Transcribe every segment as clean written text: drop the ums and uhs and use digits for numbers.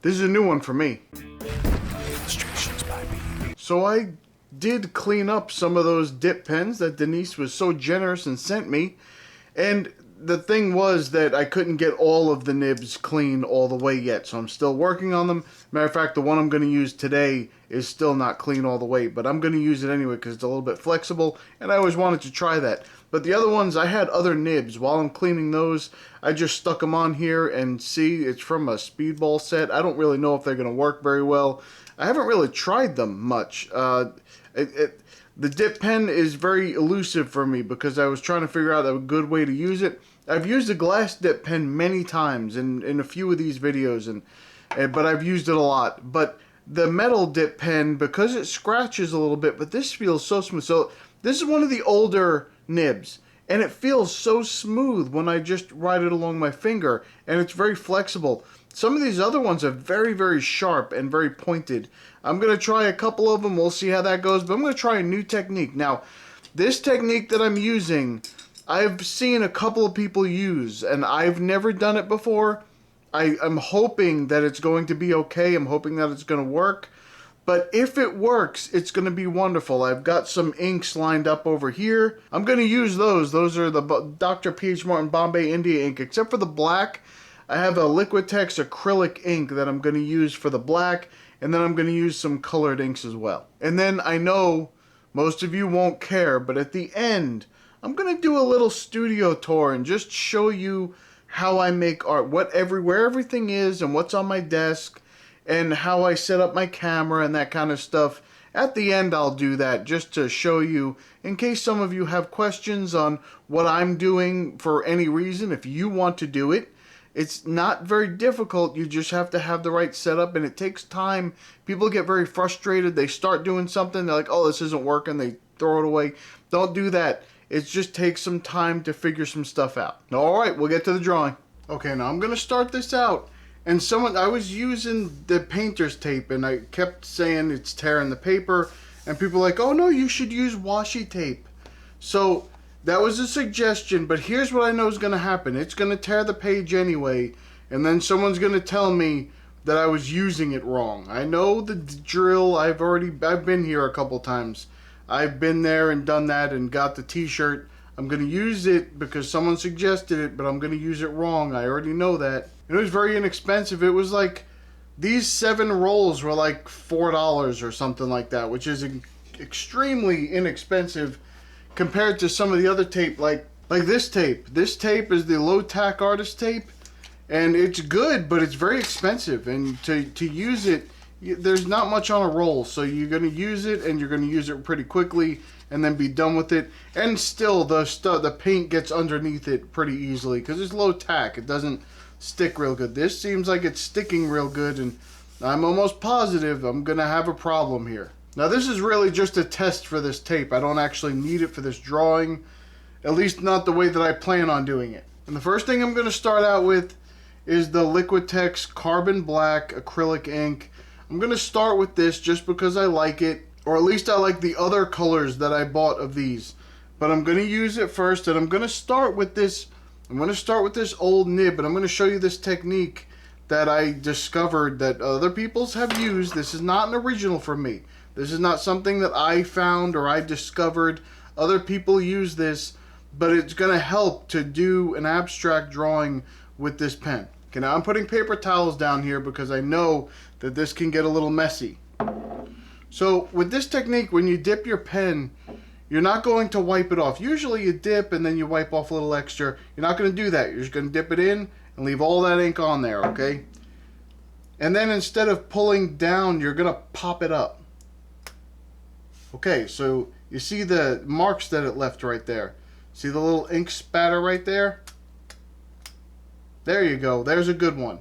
This is a new one for me. So I did clean up some of those dip pens that Denise was so generous and sent me. And the thing was that I couldn't get all of the nibs clean all the way yet. So I'm still working on them. Matter of fact, the one I'm going to use today is still not clean all the way. But I'm going to use it anyway because it's a little bit flexible. And I always wanted to try that. But the other ones, I had other nibs. While I'm cleaning those, I just stuck them on here and see, it's from a speedball set. I don't really know if they're going to work very well. I haven't really tried them much. The dip pen is very elusive for me because I was trying to figure out a good way to use it. I've used a glass dip pen many times in a few of these videos, but I've used it a lot. But the metal dip pen, because it scratches a little bit, but this feels so smooth. So this is one of the older nibs, and it feels so smooth when I just ride it along my finger, and it's very flexible. Some of these other ones are very, very sharp and very pointed. I'm going to try a couple of them. We'll see how that goes, but I'm going to try a new technique. Now, this technique that I'm using, I've seen a couple of people use, and I've never done it before. I'm hoping that it's going to be okay. I'm hoping that it's going to work. But if it works, it's going to be wonderful. I've got some inks lined up over here. I'm going to use those. Those are the Dr. P.H. Martin Bombay India ink. Except for the black, I have a Liquitex acrylic ink that I'm going to use for the black. And then I'm going to use some colored inks as well. And then I know most of you won't care, but at the end, I'm going to do a little studio tour and just show you how I make art. Where everything is and what's on my desk. And how I set up my camera and that kind of stuff. At the end, I'll do that just to show you, in case some of you have questions on what I'm doing for any reason. If you want to do it, it's not very difficult. You just have to have the right setup, and it takes time. People get very frustrated. They start doing something, they're like, oh, this isn't working. They throw it away. Don't do that. It just takes some time to figure some stuff out. All right, we'll get to the drawing. Okay, now I'm going to start this out. And I was using the painter's tape, and I kept saying it's tearing the paper, and people were like, oh no, you should use washi tape. So that was a suggestion, but here's what I know is going to happen. It's going to tear the page anyway, and then someone's going to tell me that I was using it wrong. I know the drill. I've been here a couple times. I've been there and done that and got the t-shirt. I'm going to use it because someone suggested it, but I'm going to use it wrong. I already know that. It was very inexpensive. It was like, these 7 rolls were like $4 or something like that, which is extremely inexpensive compared to some of the other tape, like this tape. This tape is the low tack artist tape, and it's good, but it's very expensive. And to use it, there's not much on a roll, so you're going to use it, and you're going to use it pretty quickly, and then be done with it. And still, the paint gets underneath it pretty easily because it's low tack. It doesn't stick real good. This seems like it's sticking real good, and I'm almost positive I'm going to have a problem here. Now, this is really just a test for this tape. I don't actually need it for this drawing, at least not the way that I plan on doing it. And the first thing I'm going to start out with is the Liquitex Carbon Black acrylic ink. I'm going to start with this just because I like it. Or at least I like the other colors that I bought of these. But I'm going to use it first, and I'm going to start with this. I'm going to start with this old nib, and I'm going to show you this technique that I discovered that other peoples have used. This is not an original for me. This is not something that I found or I discovered. Other people use this, but it's going to help to do an abstract drawing with this pen. Okay, now I'm putting paper towels down here because I know that this can get a little messy. So with this technique, when you dip your pen, you're not going to wipe it off. Usually you dip and then you wipe off a little extra. You're not going to do that. You're just going to dip it in and leave all that ink on there, okay? And then instead of pulling down, you're going to pop it up. Okay, so you see the marks that it left right there. See the little ink spatter right there? There you go. There's a good one.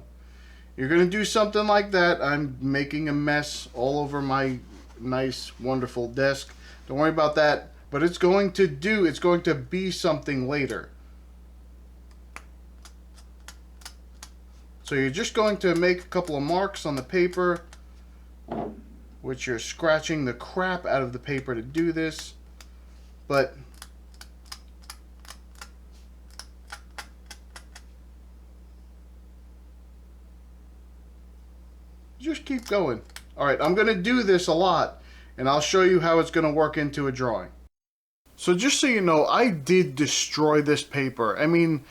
You're going to do something like that. I'm making a mess all over my nice, wonderful desk. Don't worry about that. But it's going to be something later. So you're just going to make a couple of marks on the paper, which you're scratching the crap out of the paper to do this. But Just keep going. All right, I'm going to do this a lot, and I'll show you how it's going to work into a drawing. So just so you know, I did destroy this paper. I mean,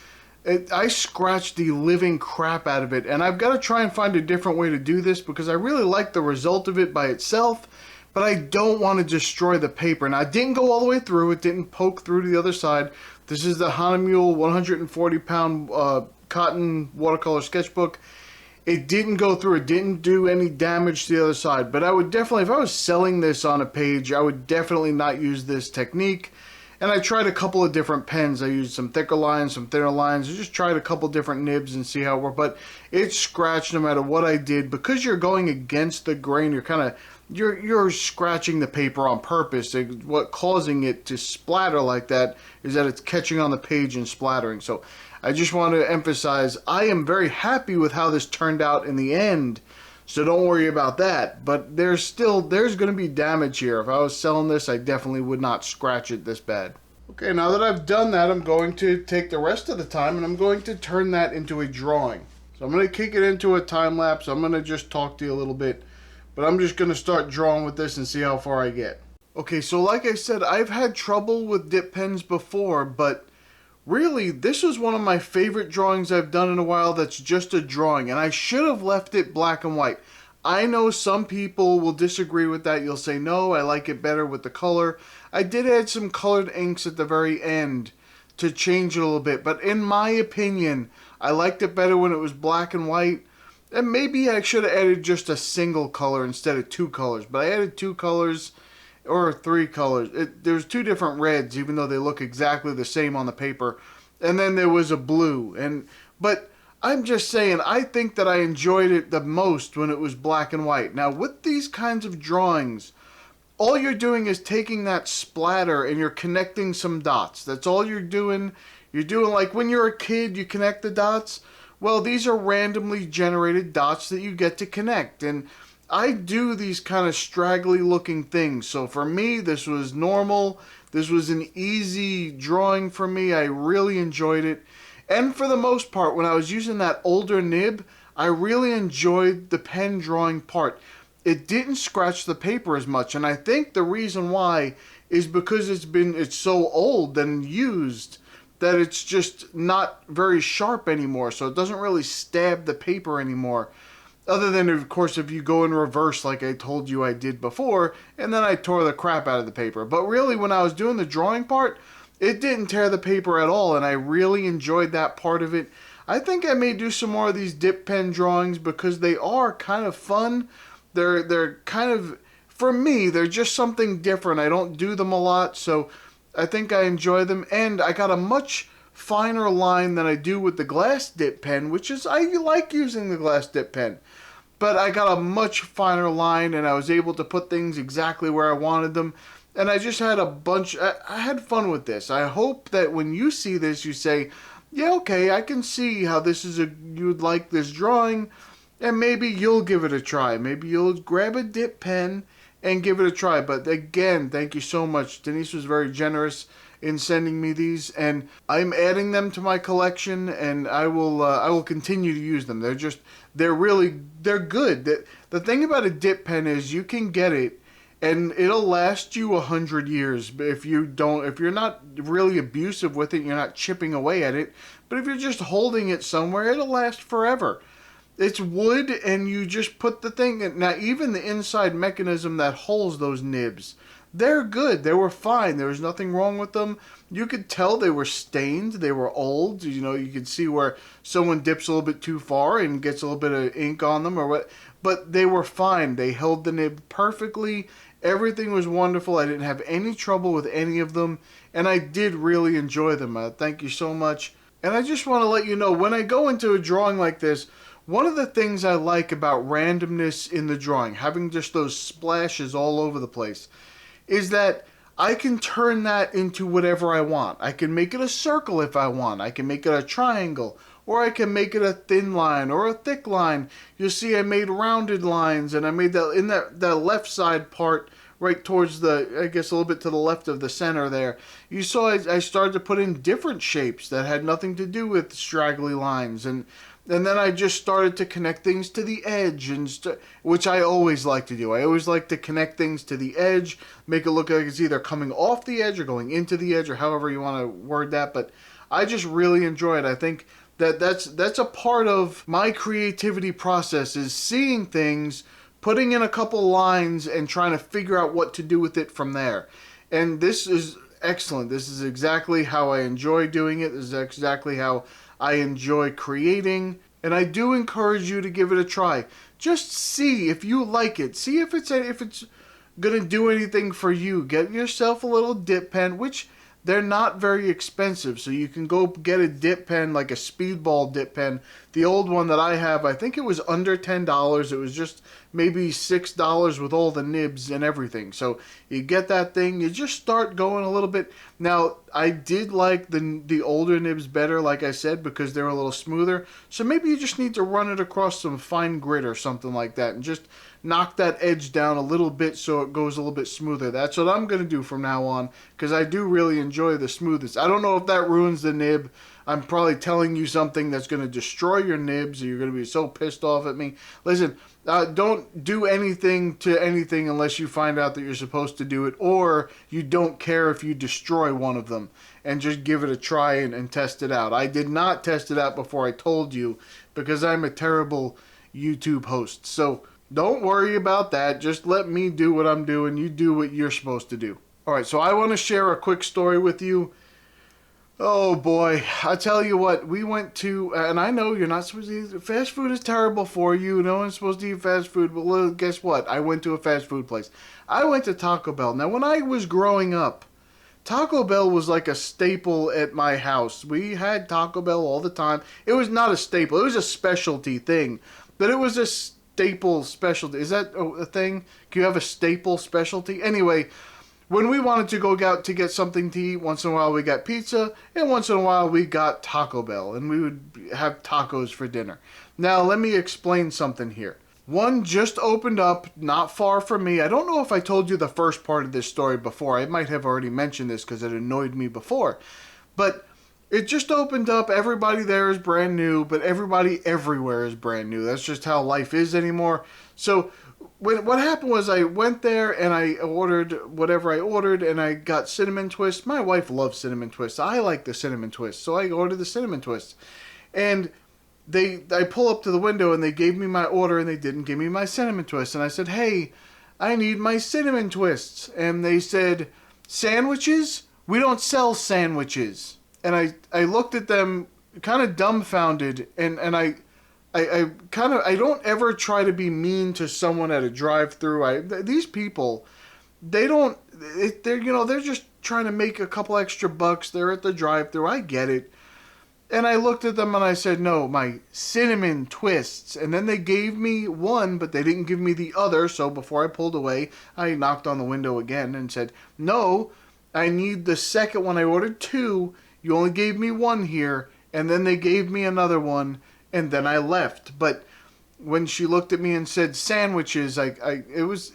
I scratched the living crap out of it, and I've got to try and find a different way to do this because I really like the result of it by itself, but I don't want to destroy the paper. Now, I didn't go all the way through. It didn't poke through to the other side. This is the Hahnemühle 140-pound cotton watercolor sketchbook. It didn't go through. It didn't do any damage to the other side. But I would definitely, if I was selling this on a page, I would definitely not use this technique. And I tried a couple of different pens. I used some thicker lines, some thinner lines. I just tried a couple different nibs and see how it worked. But it scratched no matter what I did. Because you're going against the grain, you're scratching the paper on purpose. What causing it to splatter like that is that it's catching on the page and splattering. So I just want to emphasize, I am very happy with how this turned out in the end, so don't worry about that. But there's going to be damage here. If I was selling this, I definitely would not scratch it this bad. Okay, now that I've done that, I'm going to take the rest of the time and I'm going to turn that into a drawing. So I'm going to kick it into a time lapse. I'm going to just talk to you a little bit, but I'm just going to start drawing with this and see how far I get. Okay, so like I said, I've had trouble with dip pens before, but really, this was one of my favorite drawings I've done in a while that's just a drawing, and I should have left it black and white. I know some people will disagree with that. You'll say, no, I like it better with the color. I did add some colored inks at the very end to change it a little bit, but in my opinion, I liked it better when it was black and white. And maybe I should have added just a single color instead of two colors, but I added two colors or three colors. There's two different reds, even though they look exactly the same on the paper. And then there was a blue. But I'm just saying, I think that I enjoyed it the most when it was black and white. Now, with these kinds of drawings, all you're doing is taking that splatter and you're connecting some dots. That's all you're doing. You're doing like when you're a kid, you connect the dots. Well, these are randomly generated dots that you get to connect. And I do these kind of straggly looking things. So for me, this was normal. This was an easy drawing for me. I really enjoyed it. And for the most part, when I was using that older nib, I really enjoyed the pen drawing part. It didn't scratch the paper as much. And I think the reason why is because it's so old and used that it's just not very sharp anymore. So it doesn't really stab the paper anymore. Other than, of course, if you go in reverse like I told you I did before, and then I tore the crap out of the paper. But really, when I was doing the drawing part, it didn't tear the paper at all, and I really enjoyed that part of it. I think I may do some more of these dip pen drawings because they are kind of fun. They're kind of, for me, they're just something different. I don't do them a lot, so I think I enjoy them. And I got a much finer line than I do with the glass dip pen, which is, I like using the glass dip pen. But I got a much finer line and I was able to put things exactly where I wanted them. And I just had I had fun with this. I hope that when you see this, you say, yeah, okay, I can see how you'd like this drawing. And maybe you'll give it a try. Maybe you'll grab a dip pen and give it a try. But again, thank you so much. Denise was very generous in sending me these, and I'm adding them to my collection, and I will continue to use them. They're good. The thing about a dip pen is you can get it and it'll last you 100 years if you're not really abusive with it, you're not chipping away at it. But if you're just holding it somewhere, it'll last forever. It's wood, and you just put the thing in. Now, even the inside mechanism that holds those nibs, they're good. They were fine. There was nothing wrong with them. You could tell they were stained. They were old. You know, you could see where someone dips a little bit too far and gets a little bit of ink on them or what. But they were fine. They held the nib perfectly. Everything was wonderful. I didn't have any trouble with any of them, and I did really enjoy them. Thank you so much. And I just want to let you know, when I go into a drawing like this, one of the things I like about randomness in the drawing, having just those splashes all over the place, is that I can turn that into whatever I want. I can make it a circle if I want. I can make it a triangle, or I can make it a thin line or a thick line. You'll see I made rounded lines, and I made that in that left side part right towards I guess a little bit to the left of the center there. You saw I started to put in different shapes that had nothing to do with straggly lines, and And then I just started to connect things to the edge, which I always like to do. I always like to connect things to the edge, make it look like it's either coming off the edge or going into the edge, or however you want to word that. But I just really enjoy it. I think that's a part of my creativity process, is seeing things, putting in a couple lines, and trying to figure out what to do with it from there. And this is excellent. This is exactly how I enjoy doing it. This is exactly how I enjoy creating. And I do encourage you to give it a try. Just see if you like it. See if it's gonna do anything for you. Get yourself a little dip pen, which they're not very expensive, so you can go get a dip pen, like a speedball dip pen. The old one that I have, I think it was under $10. It was just maybe $6 with all the nibs and everything. So you get that thing, you just start going a little bit. Now, I did like the older nibs better, like I said, because they're a little smoother. So maybe you just need to run it across some fine grit or something like that, and just knock that edge down a little bit so it goes a little bit smoother. That's what I'm going to do from now on, because I do really enjoy the smoothness. I don't know if that ruins the nib. I'm probably telling you something that's going to destroy your nibs, or you're going to be so pissed off at me. Listen, don't do anything to anything unless you find out that you're supposed to do it, or you don't care if you destroy one of them, and just give it a try and test it out. I did not test it out before I told you, because I'm a terrible YouTube host. So don't worry about that. Just let me do what I'm doing. You do what you're supposed to do. Alright, so I want to share a quick story with you. Oh boy, I tell you what, we went to, and I know you're not supposed to eat, fast food is terrible for you, no one's supposed to eat fast food, but well, guess what, I went to a fast food place. I went to Taco Bell. Now, when I was growing up, Taco Bell was like a staple at my house. We had Taco Bell all the time. It was not a staple, it was a specialty thing, but it was a staple specialty. Is that a thing? Can you have a staple specialty? Anyway, when we wanted to go out to get something to eat, once in a while we got pizza, and once in a while we got Taco Bell, and we would have tacos for dinner. Now, let me explain something here. One just opened up not far from me. I don't know if I told you the first part of this story before. I might have already mentioned this because it annoyed me before. But it just opened up. Everybody there is brand new, but everybody everywhere is brand new. That's just how life is anymore. So what happened was, I went there and I ordered whatever I ordered, and I got cinnamon twists. My wife loves cinnamon twists. I like the cinnamon twists, so I ordered the cinnamon twists. And I pull up to the window and they gave me my order, and they didn't give me my cinnamon twists. And I said, hey, I need my cinnamon twists. And they said, sandwiches? We don't sell sandwiches. And I looked at them kind of dumbfounded, and I don't ever try to be mean to someone at a drive-through. These people, they're just trying to make a couple extra bucks. They're at the drive-through. I get it. And I looked at them and I said, no, my cinnamon twists. And then they gave me one, but they didn't give me the other. So before I pulled away, I knocked on the window again and said, no, I need the second one. I ordered two. You only gave me one here. And then they gave me another one. And then I left. But when she looked at me and said sandwiches, it was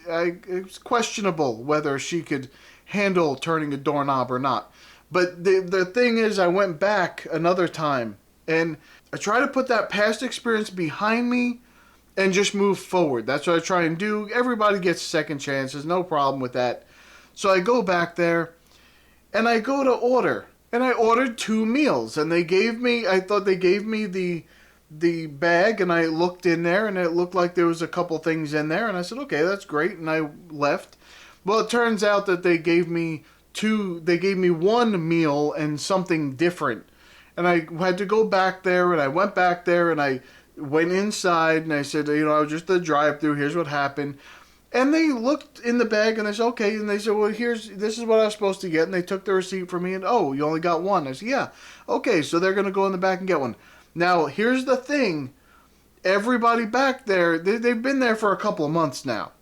questionable whether she could handle turning a doorknob or not. But the thing is, I went back another time, and I try to put that past experience behind me and just move forward. That's what I try and do. Everybody gets second chances, no problem with that. So I go back there, and I go to order, and I ordered 2 meals, and I thought they gave me the bag, and I looked in there, and it looked like there was a couple things in there, and I said, okay, that's great, and I left. Well, it turns out that they gave me one meal and something different. And I had to go back there, and I went back there, and I went inside, and I said, I was just a drive-through, here's what happened. And they looked in the bag, and I said, okay, and they said, well, this is what I was supposed to get, and they took the receipt from me, and oh, you only got one. I said, yeah, okay, so they're going to go in the back and get one. Now, here's the thing, everybody back there, they've been there for a couple of months now.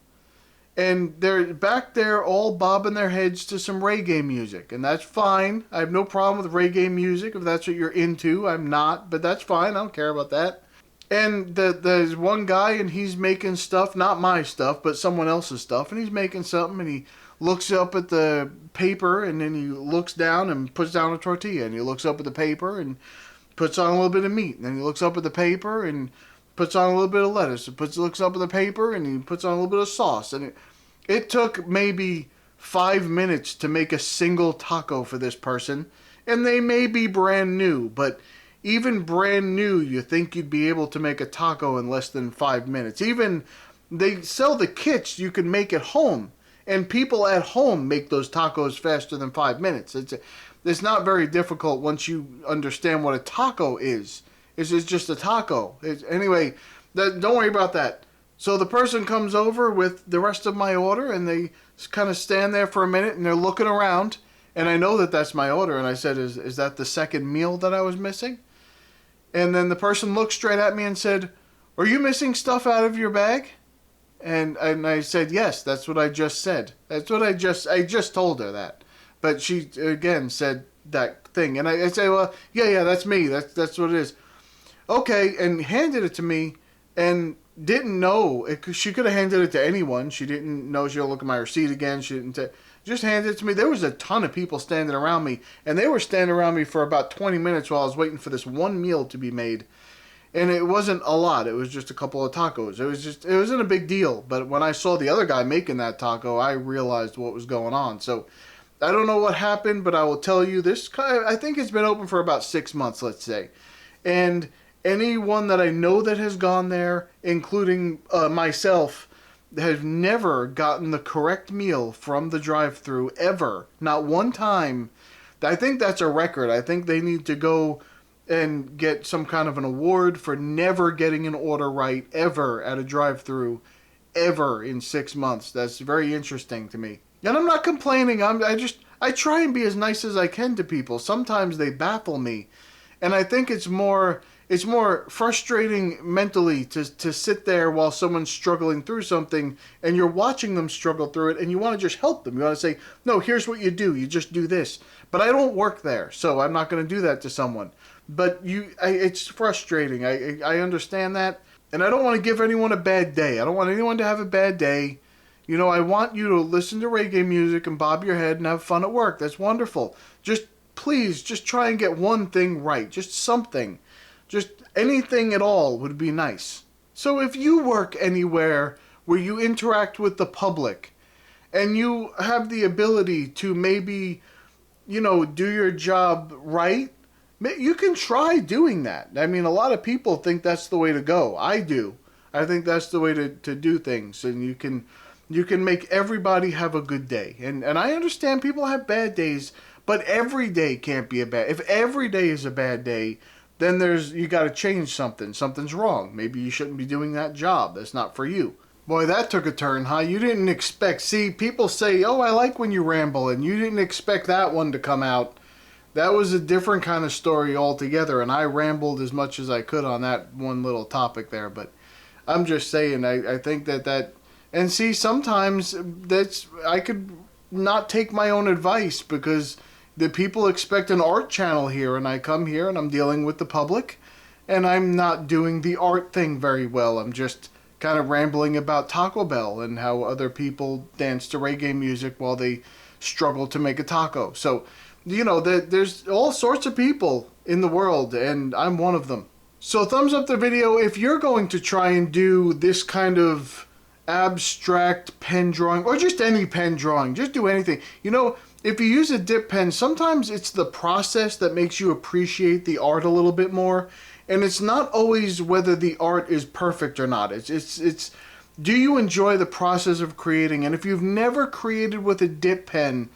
And they're back there all bobbing their heads to some reggae music. And that's fine. I have no problem with reggae music if that's what you're into. I'm not, but that's fine. I don't care about that. And there's one guy, and he's making stuff, not my stuff, but someone else's stuff. And he's making something, and he looks up at the paper, and then he looks down and puts down a tortilla. And he looks up at the paper and puts on a little bit of meat, and then he looks up at the paper and puts on a little bit of lettuce. Looks up at the paper and he puts on a little bit of sauce. And it took maybe 5 minutes to make a single taco for this person. And they may be brand new, but even brand new, you think you'd be able to make a taco in less than 5 minutes. Even they sell the kits you can make at home. And people at home make those tacos faster than 5 minutes. It's not very difficult once you understand what a taco is. It's just a taco. Anyway, don't worry about that. So the person comes over with the rest of my order, and they kind of stand there for a minute, and they're looking around. And I know that that's my order, and I said, is that the second meal that I was missing? And then the person looked straight at me and said, are you missing stuff out of your bag? And I said, yes, that's what I just said. I just told her that. But she, again, said that thing. And I say, well, yeah, that's me. That's what it is. Okay, and handed it to me and didn't know. She could have handed it to anyone. She didn't know. She didn't look at my receipt again. She didn't just handed it to me. There was a ton of people standing around me. And they were standing around me for about 20 minutes while I was waiting for this one meal to be made. And it wasn't a lot. It was just a couple of tacos. It wasn't a big deal. But when I saw the other guy making that taco, I realized what was going on. So I don't know what happened, but I will tell you this. I think it's been open for about 6 months, let's say. And anyone that I know that has gone there, including myself, has never gotten the correct meal from the drive-thru ever. Not one time. I think that's a record. I think they need to go and get some kind of an award for never getting an order right ever at a drive-thru ever in 6 months. That's very interesting to me. And I'm not complaining. I try and be as nice as I can to people. Sometimes they baffle me. And I think it's more frustrating mentally to sit there while someone's struggling through something and you're watching them struggle through it and you want to just help them. You want to say, no, here's what you do. You just do this. But I don't work there, so I'm not going to do that to someone. But it's frustrating. I understand that. And I don't want to give anyone a bad day. I don't want anyone to have a bad day. You know, I want you to listen to reggae music and bob your head and have fun at work. That's wonderful. Please, just try and get one thing right. Just something. Just anything at all would be nice. So if you work anywhere where you interact with the public and you have the ability to maybe, do your job right, you can try doing that. I mean, a lot of people think that's the way to go. I do. I think that's the way to do things. And you can make everybody have a good day. And I understand people have bad days, but every day can't be a bad. If every day is a bad day, then you got to change something. Something's wrong. Maybe you shouldn't be doing that job. That's not for you. Boy, that took a turn, huh? You didn't expect. See, people say, oh, I like when you ramble, and you didn't expect that one to come out. That was a different kind of story altogether, and I rambled as much as I could on that one little topic there. But I'm just saying, I think that... And see, sometimes I could not take my own advice because the people expect an art channel here, and I come here and I'm dealing with the public, and I'm not doing the art thing very well. I'm just kind of rambling about Taco Bell and how other people dance to reggae music while they struggle to make a taco. So, there's all sorts of people in the world, and I'm one of them. So thumbs up the video if you're going to try and do this kind of abstract pen drawing, or just any pen drawing. Just do anything. If you use a dip pen, sometimes it's the process that makes you appreciate the art a little bit more. And it's not always whether the art is perfect or not. It's do you enjoy the process of creating? And if you've never created with a dip pen,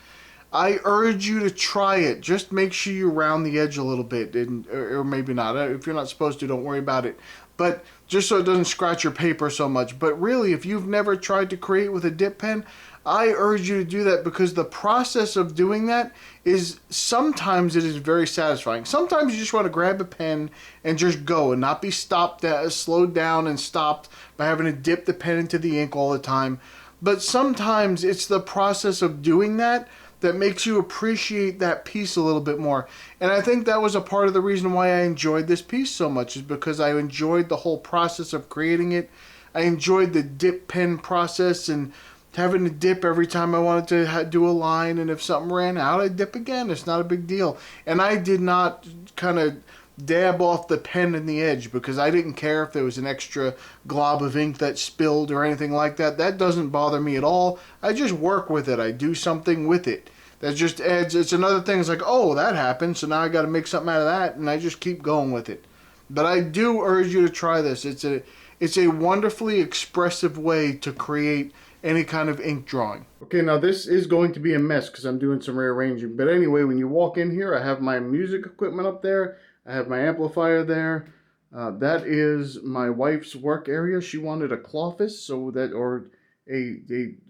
I urge you to try it. Just make sure you round the edge a little bit, or maybe not. If you're not supposed to, don't worry about it. But just so it doesn't scratch your paper so much. But really, if you've never tried to create with a dip pen, I urge you to do that, because the process of doing that is, sometimes it is very satisfying. Sometimes you just want to grab a pen and just go and not be slowed down and stopped by having to dip the pen into the ink all the time. But sometimes it's the process of doing that makes you appreciate that piece a little bit more. And I think that was a part of the reason why I enjoyed this piece so much, is because I enjoyed the whole process of creating it. I enjoyed the dip pen process and having to dip every time I wanted to do a line, and if something ran out, I'd dip again. It's not a big deal. And I did not kind of dab off the pen in the edge, because I didn't care if there was an extra glob of ink that spilled or anything like that. That doesn't bother me at all. I just work with it. I do something with it. That just adds, it's another thing. It's like, oh, that happened, so now I got to make something out of that, and I just keep going with it. But I do urge you to try this. It's a wonderfully expressive way to create any kind of ink drawing. Okay, now this is going to be a mess because I'm doing some rearranging. But anyway, when you walk in here, I have my music equipment up there. I have my amplifier there. That is my wife's work area. She wanted a cloffice, so that, or a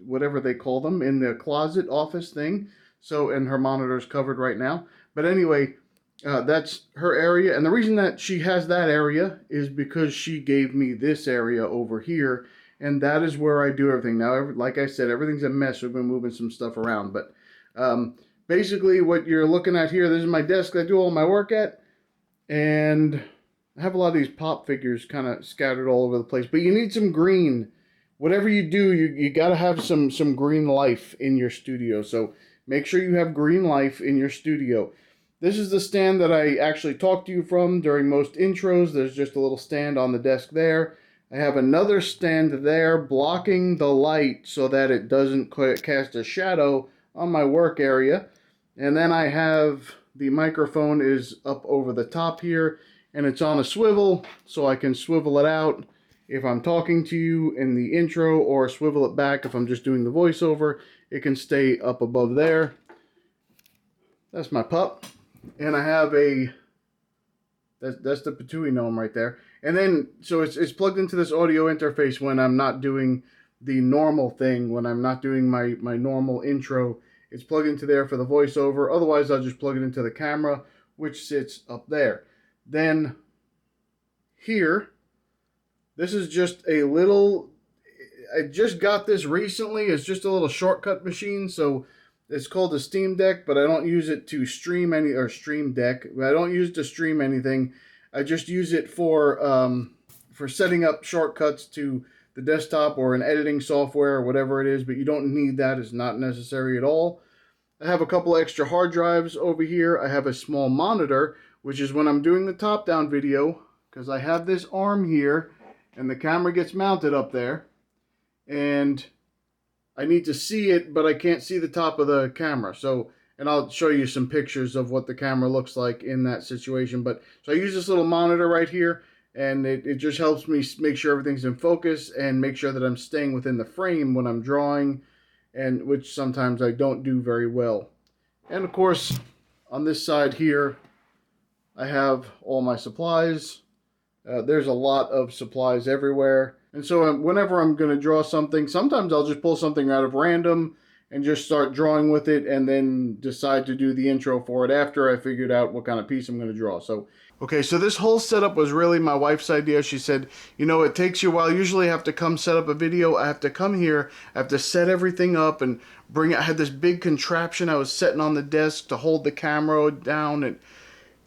whatever they call them in the closet office thing. So, and her monitor is covered right now. But anyway, that's her area. And the reason that she has that area is because she gave me this area over here. And that is where I do everything. Now, like I said, everything's a mess. We've been moving some stuff around. But basically what you're looking at here, this is my desk that I do all my work at. And I have a lot of these pop figures kind of scattered all over the place. But you need some green. Whatever you do, you got to have some green life in your studio. So make sure you have green life in your studio. This is the stand that I actually talk to you from during most intros. There's just a little stand on the desk there. I have another stand there blocking the light so that it doesn't cast a shadow on my work area. And then I have the microphone is up over the top here, and it's on a swivel, so I can swivel it out if I'm talking to you in the intro, or swivel it back if I'm just doing the voiceover. It can stay up above there. That's my pup. And I have that's the Patooey gnome right there. And then, so it's plugged into this audio interface when I'm not doing the normal thing, when I'm not doing my normal intro. It's plugged into there for the voiceover. Otherwise, I'll just plug it into the camera, which sits up there. Then, here, this is just a little, I just got this recently. It's just a little shortcut machine, so it's called a Steam Deck, but I don't use it to stream any, or Stream Deck. I don't use it to stream anything. I just use it for setting up shortcuts to the desktop or an editing software or whatever it is, but you don't need that. It's not necessary at all. I have a couple extra hard drives over here. I have a small monitor, which is when I'm doing the top-down video, because I have this arm here, and the camera gets mounted up there, and I need to see it, but I can't see the top of the camera. So, and I'll show you some pictures of what the camera looks like in that situation. But so I use this little monitor right here, and it just helps me make sure everything's in focus and make sure that I'm staying within the frame when I'm drawing, and which sometimes I don't do very well. And of course, on this side here, I have all my supplies. There's a lot of supplies everywhere. And so whenever I'm going to draw something, sometimes I'll just pull something out of random and just start drawing with it, and then decide to do the intro for it after I figured out what kind of piece I'm going to draw. So, okay, so this whole setup was really my wife's idea. She said, you know, it takes you a while. Usually I have to come set up a video. I have to come here. I have to set everything up and bring it. I had this big contraption I was setting on the desk to hold the camera down, and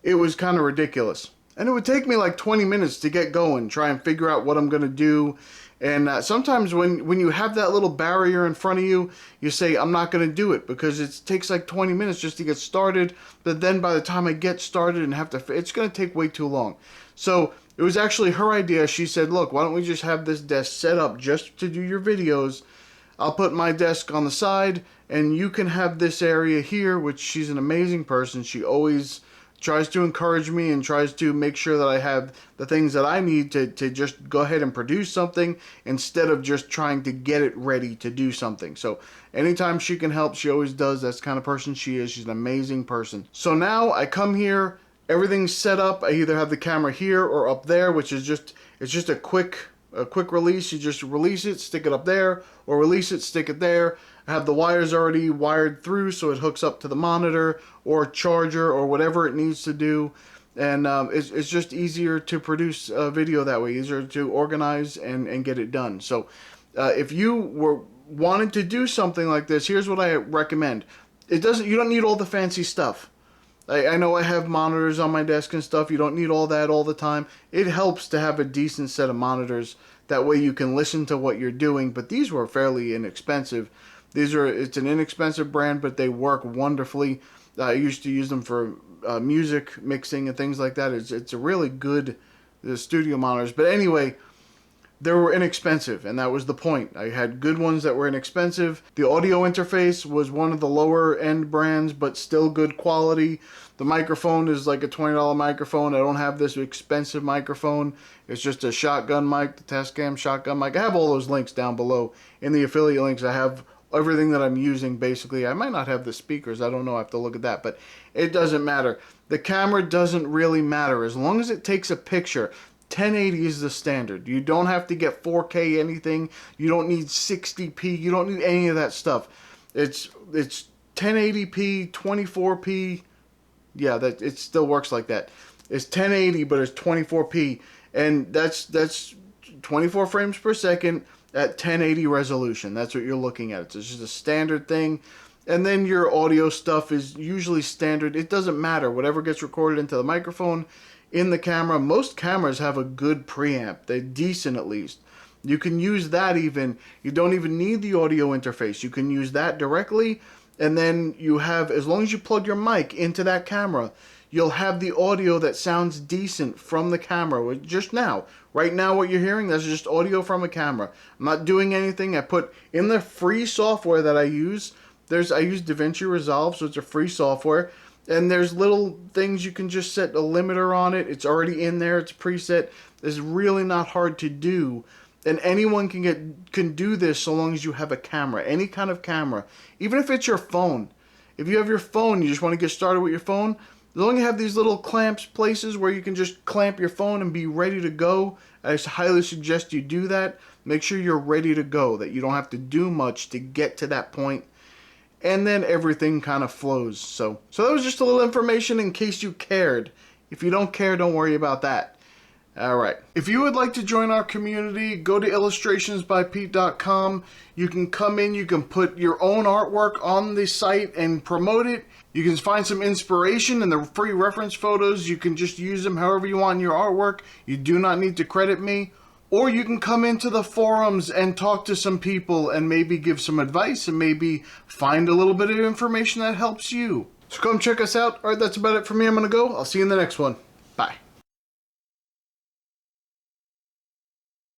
it was kind of ridiculous. And it would take me like 20 minutes to get going, try and figure out what I'm going to do. And sometimes when you have that little barrier in front of you, you say, I'm not going to do it, because it takes like 20 minutes just to get started. But then by the time I get started and have to, it's going to take way too long. So it was actually her idea. She said, look, why don't we just have this desk set up just to do your videos? I'll put my desk on the side, and you can have this area here, which she's an amazing person. She always tries to encourage me and tries to make sure that I have the things that I need to just go ahead and produce something, instead of just trying to get it ready to do something. So anytime she can help, she always does. That's the kind of person she is. She's an amazing person. So now I come here, everything's set up. I either have the camera here or up there, which is just, it's just a quick release. You just release it, stick it up there, or release it, stick it there. I have the wires already wired through, so it hooks up to the monitor or charger or whatever it needs to do. And it's just easier to produce a video that way, easier to organize and get it done. So if you were wanting to do something like this, here's what I recommend. You don't need all the fancy stuff. I know I have monitors on my desk and stuff. You don't need all that all the time. It helps to have a decent set of monitors. That way you can listen to what you're doing. But these were fairly inexpensive. It's an inexpensive brand, but they work wonderfully. I used to use them for music mixing and things like that. It's a really good, the studio monitors. But anyway, they were inexpensive, and that was the point. I had good ones that were inexpensive. The audio interface was one of the lower end brands, but still good quality. The microphone is like a $20 microphone. I don't have this expensive microphone. It's just a shotgun mic, the Tascam shotgun mic. I have all those links down below. In the affiliate links, I have everything that I'm using, basically. I might not have the speakers. I don't know. I have to look at that, but it doesn't matter. The camera doesn't really matter. As long as it takes a picture, 1080 is the standard. You don't have to get 4K anything. You don't need 60p. You don't need any of that stuff. It's 1080p, 24p. Yeah, that it still works like that. It's 1080, but it's 24p, and that's 24 frames per second at 1080 resolution. That's what you're looking at. It's just a standard thing. And then your audio stuff is usually standard. It doesn't matter. Whatever gets recorded into the microphone, in the camera. Most cameras have a good preamp. They're decent at least. You can use that even. You don't even need the audio interface. You can use that directly, and then you have, as long as you plug your mic into that camera, you'll have the audio that sounds decent from the camera. Just now. Right now what you're hearing, that's just audio from a camera. I'm not doing anything. I put in the free software that I use. I use DaVinci Resolve, so it's a free software. And there's little things you can just set a limiter on it. It's already in there. It's preset. It's really not hard to do. And anyone can do this so long as you have a camera. Any kind of camera. Even if it's your phone. If you have your phone, you just want to get started with your phone, as long as you have these little clamps places where you can just clamp your phone and be ready to go, I highly suggest you do that. Make sure you're ready to go, that you don't have to do much to get to that point. And then everything kind of flows. So that was just a little information in case you cared. If you don't care, don't worry about that. Alright. If you would like to join our community, go to illustrationsbypete.com. You can come in, you can put your own artwork on the site and promote it. You can find some inspiration in the free reference photos. You can just use them however you want in your artwork. You do not need to credit me. Or you can come into the forums and talk to some people and maybe give some advice and maybe find a little bit of information that helps you. So come check us out. Alright, that's about it for me. I'm going to go. I'll see you in the next one. Bye.